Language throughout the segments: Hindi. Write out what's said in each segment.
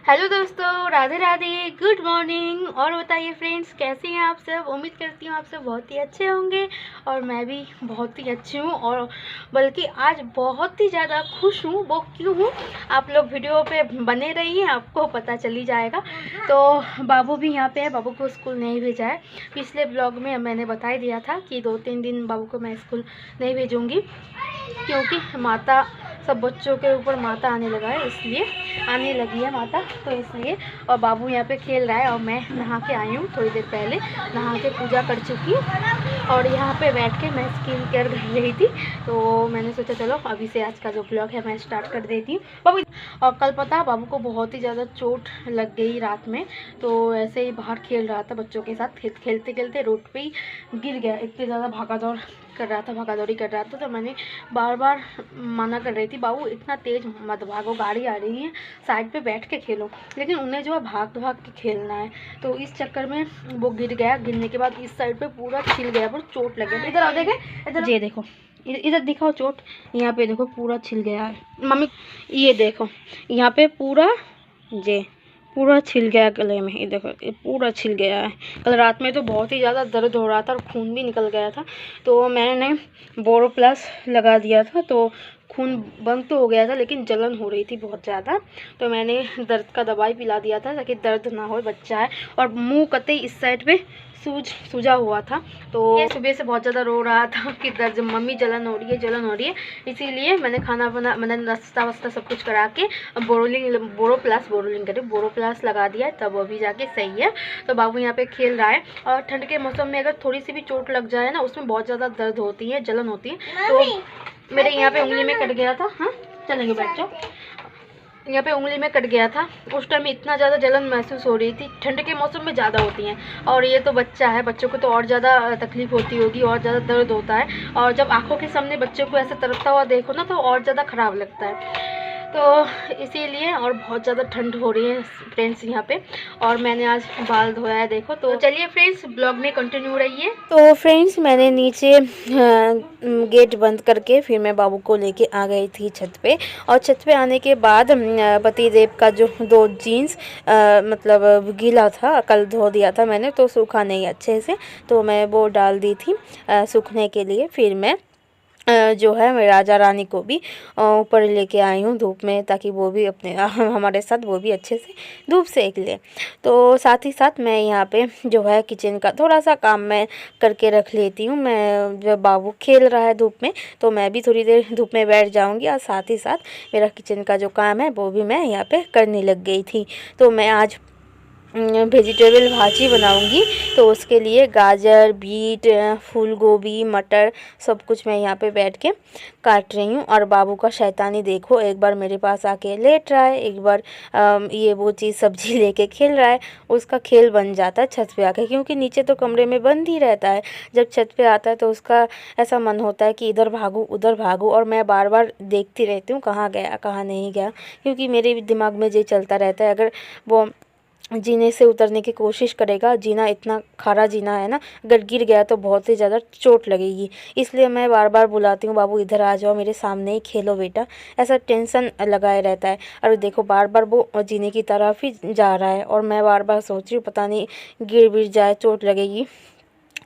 हेलो दोस्तों, राधे राधे, गुड मॉर्निंग। और बताइए फ्रेंड्स, कैसे हैं आप सब। उम्मीद करती हूँ आप सब बहुत ही अच्छे होंगे और मैं भी बहुत ही अच्छी हूँ, और बल्कि आज बहुत ही ज़्यादा खुश हूँ। वो क्यों हूँ, आप लोग वीडियो पे बने रहिए, आपको पता चल ही जाएगा। तो बाबू भी यहाँ पे है, बाबू को स्कूल नहीं भेजा है। पिछले ब्लॉग में मैंने बता ही दिया था कि 2-3 दिन बाबू को मैं स्कूल नहीं भेजूँगी, क्योंकि माता सब बच्चों के ऊपर माता आने लगा है, इसलिए आने लगी है माता, तो इसलिए। और बाबू यहाँ पे खेल रहा है और मैं नहा के आई हूँ, थोड़ी देर पहले नहा के पूजा कर चुकी हूँ और यहाँ पे बैठ के मैं स्किन केयर कर रही थी। तो मैंने सोचा चलो अभी से आज का जो ब्लॉग है मैं स्टार्ट कर देती हूँ बाबू। और कल पता बाबू को बहुत ही ज़्यादा चोट लग गई रात में, तो ऐसे ही बाहर खेल रहा था बच्चों के साथ, खेलते खेलते रोड पे ही गिर गया। इतनी ज़्यादा भागा दौड़ी कर रहा था, तो मैंने बार बार मना कर रही थी, बाबू इतना तेज़ मत भागो, गाड़ी आ रही है, साइड पे बैठ के खेलो। लेकिन उन्हें जो है भाग के खेलना है, तो इस चक्कर में वो गिर गया। गिरने के बाद इस साइड पे पूरा छिल गया, पूरा चोट लग गया। इधर आओ, देखे इधर, ये देखो, इधर दिखाओ चोट, यहाँ पे देखो पूरा छिल गया है मम्मी, ये देखो यहाँ पे पूरा छिल गया गले में, ये देखो ये पूरा छिल गया है। कल रात में तो बहुत ही ज़्यादा दर्द हो रहा था और खून भी निकल गया था, तो मैंने बोरो प्लस लगा दिया था, तो खून बंद तो हो गया था, लेकिन जलन हो रही थी बहुत ज़्यादा, तो मैंने दर्द का दवाई पिला दिया था ताकि दर्द ना हो। बच्चा है और मुंह कतई इस साइड पे सूजा हुआ था, तो सुबह से बहुत ज़्यादा रो रहा था कि दर्द, मम्मी जलन हो रही है। इसीलिए मैंने मैंने नाश्ता वास्ता सब कुछ करा के बोरो प्लस लगा दिया, तब अभी जाके सही है। तो बाबू यहाँ पे खेल रहा है, और ठंड के मौसम में अगर थोड़ी सी भी चोट लग जाए ना, उसमें बहुत ज़्यादा दर्द होती है, जलन होती है। तो मेरे यहाँ पे उंगली में कट गया था, हाँ चलेंगे बैठ जाओ, यहाँ पे उंगली में कट गया था। उस टाइम इतना ज़्यादा जलन महसूस हो रही थी, ठंड के मौसम में ज़्यादा होती हैं, और ये तो बच्चा है, बच्चों को तो और ज़्यादा तकलीफ़ होती होगी, और ज़्यादा दर्द होता है, और जब आंखों के सामने बच्चों को ऐसे तड़पता हुआ देखो ना, तो और ज़्यादा ख़राब लगता है। तो इसीलिए, और बहुत ज़्यादा ठंड हो रही है फ्रेंड्स यहाँ पे, और मैंने आज बाल धोया है, देखो। तो चलिए फ्रेंड्स, ब्लॉग में कंटिन्यू रहिए। तो फ्रेंड्स, मैंने नीचे गेट बंद करके फिर मैं बाबू को लेके आ गई थी छत पे, और छत पे आने के बाद पति देव का जो 2 जीन्स मतलब गीला था, कल धो दिया था मैंने, तो सूखा नहीं अच्छे से, तो मैं वो डाल दी थी सूखने के लिए। फिर मैं जो है मैं राजा रानी को भी ऊपर लेके आई हूँ धूप में, ताकि वो भी अपने हमारे साथ वो भी अच्छे से धूप सेक ले। तो साथ ही साथ मैं यहाँ पे जो है किचन का थोड़ा सा काम मैं करके रख लेती हूँ। मैं जब बाबू खेल रहा है धूप में, तो मैं भी थोड़ी देर धूप में बैठ जाऊँगी, और साथ ही साथ मेरा किचन का जो काम है वो भी मैं यहाँ पे करने लग गई थी। तो मैं आज वेजिटेबल भाजी बनाऊंगी, तो उसके लिए गाजर, बीट, फूल गोभी, मटर सब कुछ मैं यहाँ पे बैठ के काट रही हूँ। और बाबू का शैतानी देखो, एक बार मेरे पास आके लेट रहा है, एक बार ये वो चीज़ सब्जी लेके खेल रहा है। उसका खेल बन जाता है छत पे आके, क्योंकि नीचे तो कमरे में बंद ही रहता है। जब छत पे आता है तो उसका ऐसा मन होता है कि इधर भागूँ उधर भागूँ, और मैं बार बार देखती रहती हूँ कहाँ गया कहाँ नहीं गया, क्योंकि मेरे दिमाग में ये चलता रहता है, अगर वो जीने से उतरने की कोशिश करेगा, जीना इतना खारा जीना है ना, अगर गिर गया तो बहुत ही ज़्यादा चोट लगेगी। इसलिए मैं बार बार बुलाती हूँ, बाबू इधर आ जाओ, मेरे सामने ही खेलो बेटा, ऐसा टेंशन लगाए रहता है। और देखो बार बार वो जीने की तरफ ही जा रहा है, और मैं बार बार सोच रही हूँ पता नहीं गिर जाए, चोट लगेगी।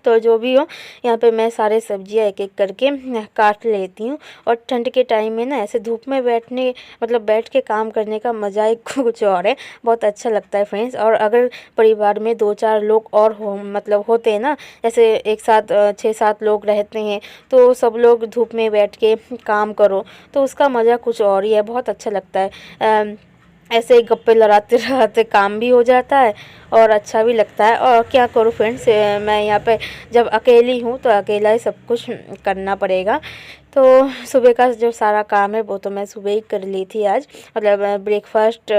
तो जो भी हो, यहाँ पे मैं सारे सब्जियाँ एक एक करके काट लेती हूँ। और ठंड के टाइम में ना ऐसे धूप में बैठ के काम करने का मज़ा ही कुछ और है, बहुत अच्छा लगता है फ्रेंड्स। और अगर परिवार में 2-4 लोग और होते हैं ना, जैसे एक साथ 6-7 लोग रहते हैं, तो सब लोग धूप में बैठ के काम करो, तो उसका मज़ा कुछ और ही है, बहुत अच्छा लगता है। ऐसे ही गप्पे लड़ाते रहते काम भी हो जाता है और अच्छा भी लगता है। और क्या करूँ फ्रेंड्स, मैं यहाँ पे जब अकेली हूँ तो अकेला ही सब कुछ करना पड़ेगा। तो सुबह का जो सारा काम है वो तो मैं सुबह ही कर ली थी आज, मतलब ब्रेकफास्ट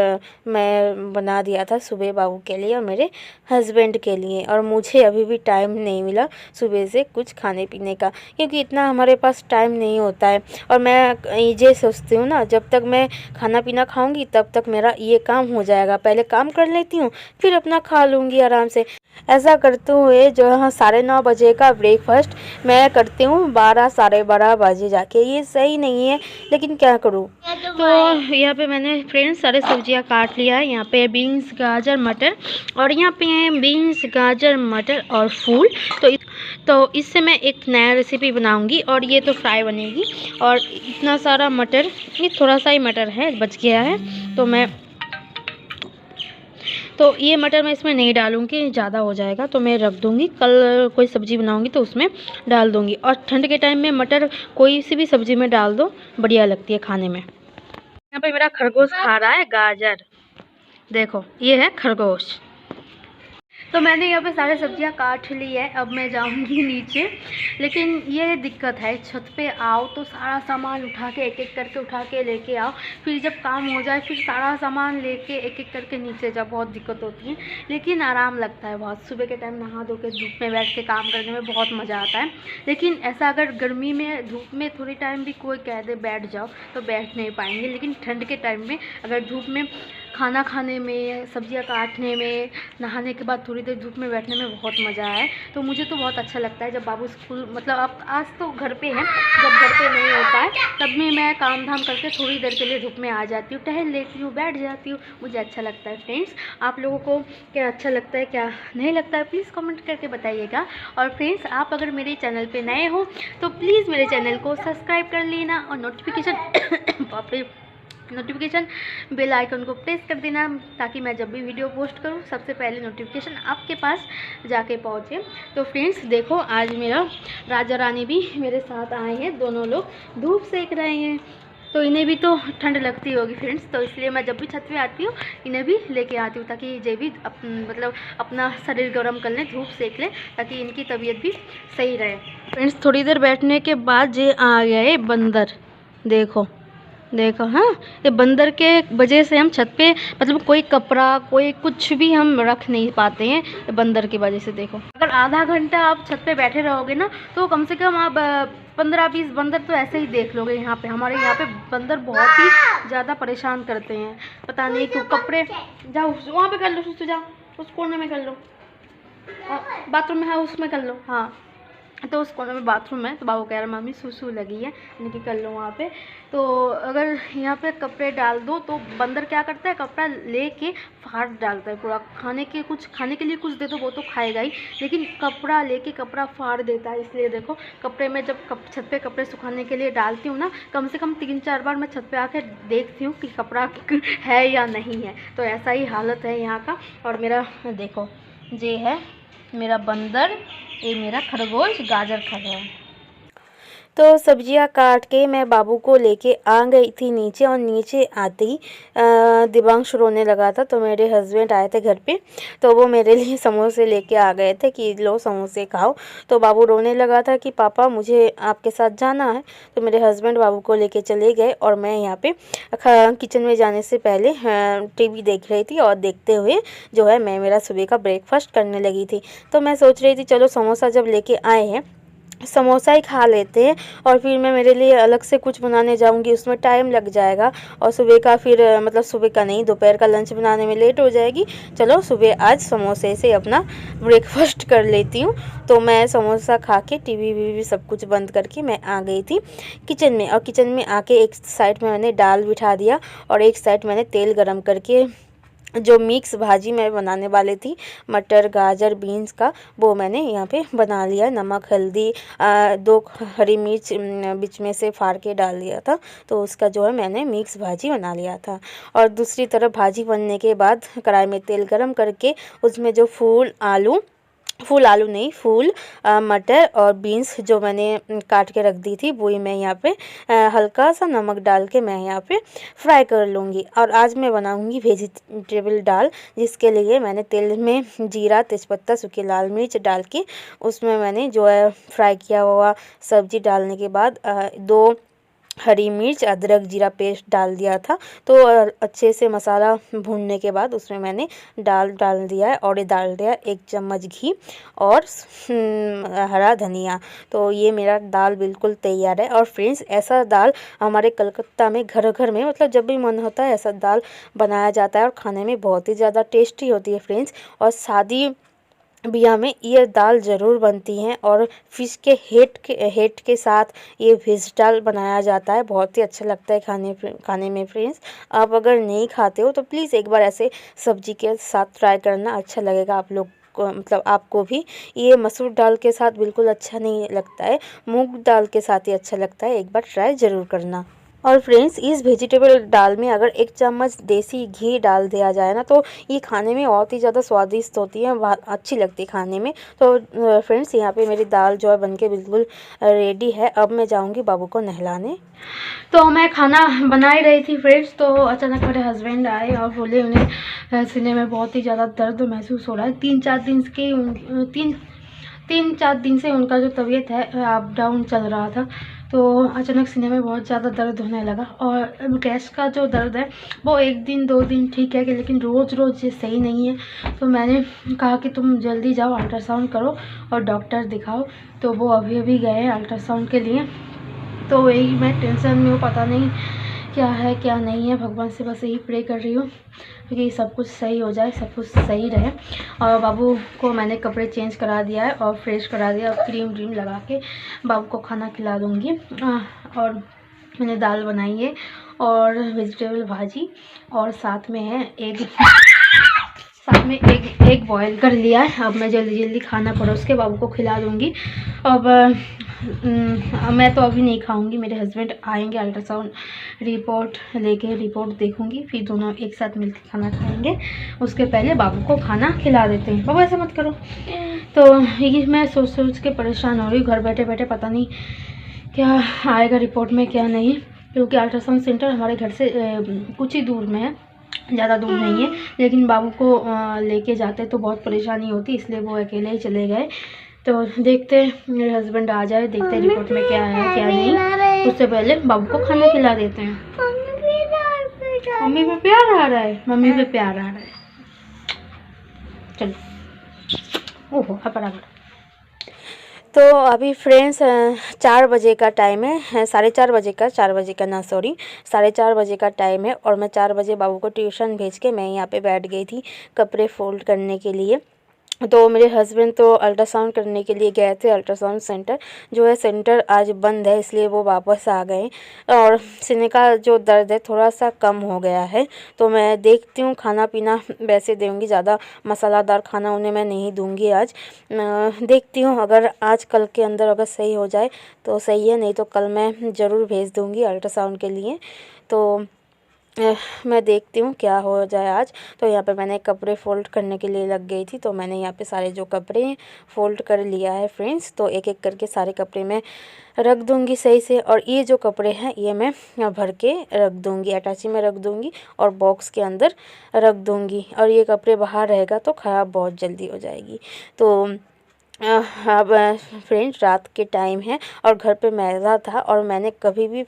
मैं बना दिया था सुबह बाबू के लिए और मेरे हस्बैंड के लिए। और मुझे अभी भी टाइम नहीं मिला सुबह से कुछ खाने पीने का, क्योंकि इतना हमारे पास टाइम नहीं होता है। और मैं ये सोचती हूँ ना, जब तक मैं खाना पीना खाऊंगी तब तक मेरा ये काम हो जाएगा, पहले काम कर लेती हूँ फिर अपना खा लूँगी आराम से। ऐसा करते हुए जो है 9:30 बजे का ब्रेकफास्ट मैं करती हूँ 12 साढ़े 12 बजे जाके। ये सही नहीं है लेकिन क्या करूँ। तो यहाँ पे मैंने फ्रेंड्स सारे सब्जियाँ काट लिया है। यहाँ पे बीन्स गाजर मटर और यहाँ पे है बीन्स गाजर मटर और फूल। तो इससे मैं एक नया रेसिपी बनाऊंगी और ये तो फ्राई बनेगी। और इतना सारा मटर, ये थोड़ा सा ही मटर है बच गया है, तो ये मटर मैं इसमें नहीं डालूंगी, ज़्यादा हो जाएगा तो मैं रख दूंगी। कल कोई सब्ज़ी बनाऊंगी तो उसमें डाल दूंगी। और ठंड के टाइम में मटर कोई सी भी सब्ज़ी में डाल दो, बढ़िया लगती है खाने में। यहाँ पे मेरा खरगोश खा रहा है गाजर, देखो ये है खरगोश। तो मैंने यहाँ पे सारे सब्जियाँ काट ली है। अब मैं जाऊँगी नीचे, लेकिन ये दिक्कत है, छत पे आओ तो सारा सामान उठा के एक एक करके उठा के लेके आओ, फिर जब काम हो जाए फिर सारा सामान लेके एक एक करके नीचे जाओ, बहुत दिक्कत होती है। लेकिन आराम लगता है बहुत, सुबह के टाइम नहा धो के धूप में बैठ के काम करने में बहुत मज़ा आता है। लेकिन ऐसा अगर गर्मी में धूप में थोड़ी टाइम भी कोई कह दे बैठ जाओ तो बैठ नहीं पाएंगे, लेकिन ठंड के टाइम में अगर धूप में खाना खाने में, सब्जियां काटने में, नहाने के बाद थोड़ी देर धूप में बैठने में बहुत मज़ा आया। तो मुझे तो बहुत अच्छा लगता है। जब बाबू स्कूल मतलब अब आज तो घर पे हैं, जब घर पे नहीं होता है तब में मैं काम धाम करके थोड़ी देर के लिए धूप में आ जाती हूँ, टहल लेती हूँ, बैठ जाती हूँ, मुझे अच्छा लगता है। फ्रेंड्स, आप लोगों को क्या अच्छा लगता है क्या नहीं लगता है प्लीज़ कमेंट करके बताइएगा। और फ्रेंड्स, आप अगर मेरे चैनल पर नए हो तो प्लीज़ मेरे चैनल को सब्सक्राइब कर लेना और नोटिफिकेशन बेल आइकन को प्रेस कर देना, ताकि मैं जब भी वीडियो पोस्ट करूं सबसे पहले नोटिफिकेशन आपके पास जाके पहुंचे। तो फ्रेंड्स देखो, आज मेरा राजा रानी भी मेरे साथ आए हैं, दोनों लोग धूप सेक रहे हैं। तो इन्हें भी तो ठंड लगती होगी फ्रेंड्स, तो इसलिए मैं जब भी छत पे आती हूँ इन्हें भी लेके आती हूँ, ताकि ये भी मतलब अपना शरीर गर्म कर लें, धूप सेक लें, ताकि इनकी तबीयत भी सही रहे। फ्रेंड्स, थोड़ी देर बैठने के बाद ये आ गए बंदर, देखो देखो। हाँ, ये बंदर के वजह से हम छत पे मतलब कोई कपड़ा कोई कुछ भी हम रख नहीं पाते हैं, ये बंदर की वजह से। देखो, अगर आधा घंटा आप छत पे बैठे रहोगे ना तो कम से कम आप 15-20 बंदर तो ऐसे ही देख लोगे। यहाँ पे हमारे यहाँ पे बंदर बहुत ही ज़्यादा परेशान करते हैं, पता नहीं क्यों। कपड़े जाओ वहाँ पे कर लो, जाओ उस कोने में कर लो, बाथरूम में है उसमें कर लो। हाँ, तो उस कोने में बाथरूम है, तो बाबू कह रहा मम्मी सूसू लगी है, इनकी कर लो वहाँ पे। तो अगर यहाँ पे कपड़े डाल दो तो बंदर क्या करता है, कपड़ा लेके फाड़ डालता है पूरा। खाने के लिए कुछ दे दो वो तो खाएगा ही, लेकिन कपड़ा लेके कपड़ा फाड़ देता है। इसलिए देखो, कपड़े में जब छत पे कपड़े सुखाने के लिए डालती हूँ ना, कम से कम 3-4 बार मैं छत पे आके देखती हूँ कि कपड़ा है या नहीं है। तो ऐसा ही हालत है यहाँ का। और मेरा देखो, ये है मेरा बंदर, ये मेरा खरगोश गाजर खा रहा है। तो सब्जियां काट के मैं बाबू को लेके आ गई थी नीचे, और नीचे आते ही दिव्यांश रोने लगा था। तो मेरे हस्बैंड आए थे घर पे, तो वो मेरे लिए समोसे लेके आ गए थे कि लो समोसे खाओ। तो बाबू रोने लगा था कि पापा मुझे आपके साथ जाना है। तो मेरे हस्बैंड बाबू को लेके चले गए, और मैं यहाँ पे किचन में जाने से पहले टीवी देख रही थी, और देखते हुए जो है मैं मेरा सुबह का ब्रेकफास्ट करने लगी थी। तो मैं सोच रही थी चलो समोसा जब लेके आए हैं समोसा ही खा लेते हैं, और फिर मैं मेरे लिए अलग से कुछ बनाने जाऊंगी, उसमें टाइम लग जाएगा, और सुबह का फिर मतलब सुबह का नहीं, दोपहर का लंच बनाने में लेट हो जाएगी। चलो सुबह आज समोसे से अपना ब्रेकफास्ट कर लेती हूँ। तो मैं समोसा खा के टीवी वीवी सब कुछ बंद करके मैं आ गई थी किचन में, और किचन में आके एक साइड में मैंने दाल बिठा दिया, और एक साइड मैंने तेल गरम करके जो मिक्स भाजी मैं बनाने वाली थी मटर गाजर बीन्स का, वो मैंने यहाँ पे बना लिया। नमक हल्दी 2 हरी मिर्च बीच में से फाड़ के डाल दिया था, तो उसका जो है मैंने मिक्स भाजी बना लिया था। और दूसरी तरफ भाजी बनने के बाद कढ़ाई में तेल गरम करके उसमें जो फूल आलू नहीं, फूल मटर और बीन्स जो मैंने काट के रख दी थी, वही मैं यहाँ पे हल्का सा नमक डाल के मैं यहाँ पे फ्राई कर लूँगी। और आज मैं बनाऊँगी वेजिटेबल दाल, जिसके लिए मैंने तेल में जीरा तेज़पत्ता सूखी लाल मिर्च डाल के उसमें मैंने जो है फ्राई किया हुआ सब्ज़ी डालने के बाद 2 हरी मिर्च अदरक जीरा पेस्ट डाल दिया था। तो अच्छे से मसाला भूनने के बाद उसमें मैंने दाल डाल दिया है, और ये डाल दिया 1 चम्मच घी और हरा धनिया। तो ये मेरा दाल बिल्कुल तैयार है। और फ्रेंड्स, ऐसा दाल हमारे कलकत्ता में घर घर में मतलब जब भी मन होता है ऐसा दाल बनाया जाता है, और खाने में बहुत ही ज़्यादा टेस्टी होती है फ्रेंड्स। और शादी बिया में ये दाल ज़रूर बनती हैं और फिश के हेड के साथ ये वेज दाल बनाया जाता है। बहुत ही अच्छा लगता है खाने में फ्रेंड्स। आप अगर नहीं खाते हो तो प्लीज़ एक बार ऐसे सब्जी के साथ ट्राई करना, अच्छा लगेगा आप लोग को, मतलब आपको भी। ये मसूर दाल के साथ बिल्कुल अच्छा नहीं लगता है, मूंग दाल के साथ ही अच्छा लगता है। एक बार ट्राई ज़रूर करना। और फ्रेंड्स, इस वेजिटेबल दाल में अगर 1 चम्मच देसी घी डाल दिया जाए ना, तो ये खाने में बहुत ही ज़्यादा स्वादिष्ट होती है, बहुत अच्छी लगती है खाने में। तो फ्रेंड्स, यहाँ पे मेरी दाल जो है बनके बिल्कुल रेडी है। अब मैं जाऊँगी बाबू को नहलाने। तो मैं खाना बना ही रही थी फ्रेंड्स, तो अचानक मेरे हस्बैंड आए और बोले उन्हें सीने में बहुत ही ज़्यादा दर्द महसूस हो रहा है। 3-4 दिन से उनका जो तबीयत है अप डाउन चल रहा था। तो अचानक सीने में बहुत ज़्यादा दर्द होने लगा। और गैस का जो दर्द है वो 1 दिन 2 दिन ठीक है, कि लेकिन रोज़ रोज़ ये सही नहीं है। तो मैंने कहा कि तुम जल्दी जाओ अल्ट्रासाउंड करो और डॉक्टर दिखाओ। तो वो अभी अभी गए हैं अल्ट्रासाउंड के लिए। तो वही मैं टेंशन में हूँ, पता नहीं क्या है क्या नहीं है। भगवान से बस यही प्रे कर रही हूँ कि सब कुछ सही हो जाए, सब कुछ सही रहे। और बाबू को मैंने कपड़े चेंज करा दिया है और फ्रेश करा दिया। अब क्रीम व्रीम लगा के बाबू को खाना खिला दूँगी। और मैंने दाल बनाई है और वेजिटेबल भाजी, और साथ में है एग बॉयल कर लिया है। अब मैं जल्दी जल्दी खाना परोस के बाबू को खिला दूँगी। अब मैं तो अभी नहीं खाऊंगी, मेरे हस्बैंड आएंगे अल्ट्रासाउंड रिपोर्ट लेके, रिपोर्ट देखूंगी, फिर दोनों एक साथ मिलकर खाना खाएंगे। उसके पहले बाबू को खाना खिला देते हैं। बाबू ऐसा मत करो। तो ये मैं सोच सोच के परेशान हो रही हूँ, घर बैठे बैठे पता नहीं क्या आएगा रिपोर्ट में क्या नहीं, क्योंकि अल्ट्रासाउंड सेंटर हमारे घर से कुछ ही दूर में है, ज़्यादा दूर नहीं है। लेकिन बाबू को लेके जाते तो बहुत परेशानी होती, इसलिए वो अकेले ही चले गए। तो देखते मेरे हस्बैंड आ जाए, देखते रिपोर्ट में क्या है क्या नहीं। उससे पहले बाबू को खाना खिला देते हैं। मम्मी पे प्यार आ रहा है, मम्मी पे प्यार आ रहा है। चलो, ओहो बराबर। तो अभी फ्रेंड्स 4 बजे का टाइम है, 4:30 बजे का, 4 बजे का ना सॉरी 4:30 बजे का टाइम है। और मैं 4 बजे बाबू को ट्यूशन भेज के मैं यहाँ पे बैठ गई थी कपड़े फोल्ड करने के लिए। तो मेरे हस्बैंड तो अल्ट्रासाउंड करने के लिए गए थे। अल्ट्रासाउंड सेंटर जो है, सेंटर आज बंद है, इसलिए वो वापस आ गए। और सीने का जो दर्द है थोड़ा सा कम हो गया है। तो मैं देखती हूँ, खाना पीना वैसे दूँगी, ज़्यादा मसालादार खाना उन्हें मैं नहीं दूँगी आज। देखती हूँ, अगर आज कल के अंदर अगर सही हो जाए तो सही है, नहीं तो कल मैं ज़रूर भेज दूँगी अल्ट्रासाउंड के लिए। तो मैं देखती हूँ क्या हो जाए आज। तो यहाँ पे मैंने कपड़े फ़ोल्ड करने के लिए लग गई थी, तो मैंने यहाँ पे सारे जो कपड़े हैं फ़ोल्ड कर लिया है फ्रेंड्स। तो एक एक करके सारे कपड़े मैं रख दूँगी सही से। और ये जो कपड़े हैं ये मैं भर के रख दूँगी, अटैची में रख दूँगी और बॉक्स के अंदर रख दूँगी। और ये कपड़े बाहर रहेगा तो ख़राब बहुत जल्दी हो जाएगी। तो अब फ्रेंड्स रात के टाइम है और घर पे मैदा था, और मैंने कभी भी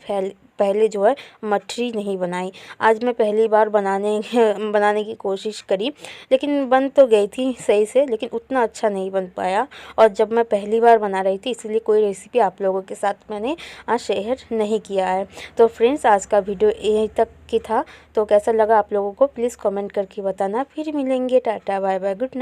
पहले जो है मठरी नहीं बनाई। आज मैं पहली बार बनाने की कोशिश करी, लेकिन बन तो गई थी सही से, लेकिन उतना अच्छा नहीं बन पाया। और जब मैं पहली बार बना रही थी, इसलिए कोई रेसिपी आप लोगों के साथ मैंने आज शेयर नहीं किया है। तो फ्रेंड्स, आज का वीडियो यहीं तक की था। तो कैसा लगा आप लोगों को प्लीज़ कमेंट करके बताना। फिर मिलेंगे, टाटा बाय बाय, गुड नाइट।